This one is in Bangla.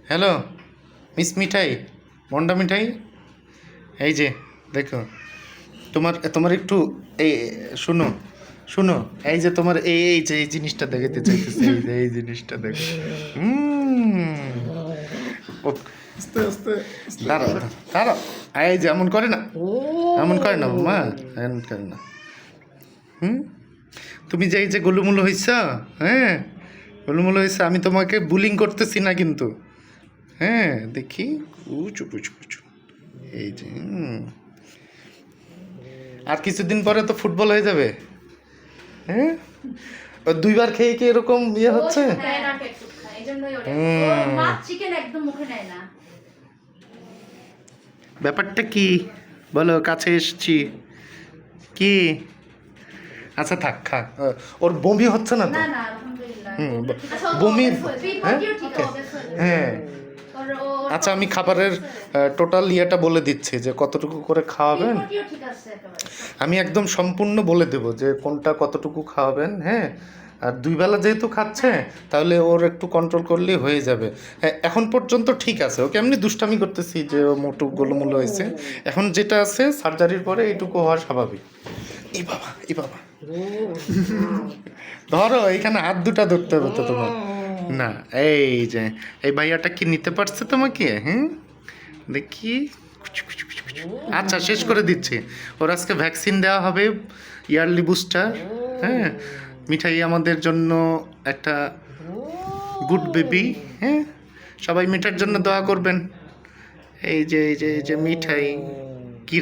হ্যালো মিস মিঠাই, মন্ডা মিঠাই, এই যে দেখো, তোমার তোমার একটু এই শুনো শুনো, এই যে তোমার এই যে এই জিনিসটা দেখাতে চাইতেছে, এই যে এই জিনিসটা দেখো। ও আস্তে আস্তে আস্তে দাঁড়াও দাঁড়াও, এই যে এমন করে না, এমন করে না মা, এমন করে না। তুমি যে এই যে গোলুমুলু হইছ, হ্যাঁ গোলুমুলু হয়েছে, আমি তোমাকে বুলিং করতেছি না কিন্তু, হ্যাঁ দেখি কুচু কুচু কুচু, এই যে আর কিছুদিন পরে তো ফুটবল হয়ে যাবে, হ্যাঁ ও দুইবার খেয়ে কি এরকম ইয়ে হচ্ছে? ব্যাপারটা কি বলো, কাছে এসছি কি? আচ্ছা থাক খা, ওর বমি হচ্ছে না তো? বমি, হ্যাঁ আচ্ছা আমি খাবারের টোটাল ইয়েটা বলে দিচ্ছি যে কতটুকু করে খাওয়াবেন, আমি একদম সম্পূর্ণ বলে দেব যে কোনটা কতটুকু খাওয়াবেন, হ্যাঁ। আর দুই বেলা যেহেতু খাচ্ছে তাহলে ওর একটু কন্ট্রোল করলেই হয়ে যাবে। এখন পর্যন্ত ঠিক আছে, ওকে এমনি দুষ্টামি করতেছি যে ও মোটু গোলুমুলো হয়েছে, এখন যেটা আছে সার্জারির পরে এইটুকু হওয়া স্বাভাবিক। এই বাবা এই বাবা, ধরো এইখানে হাত দুটা ধরতে হবে তো তোমার, না এই যে এই ভাইয়াটা কি নিতে পারছে তোমাকে? হ্যাঁ দেখি, আচ্ছা শেষ করে দিচ্ছি, ওর আজকে ভ্যাকসিন দেওয়া হবে, ইয়ারলি বুস্টার, হ্যাঁ। মিঠাই আমাদের জন্য একটা গুড বেবি, হ্যাঁ সবাই মিঠার জন্য দোয়া করবেন। এই যে এই যে এই যে মিঠাই, কি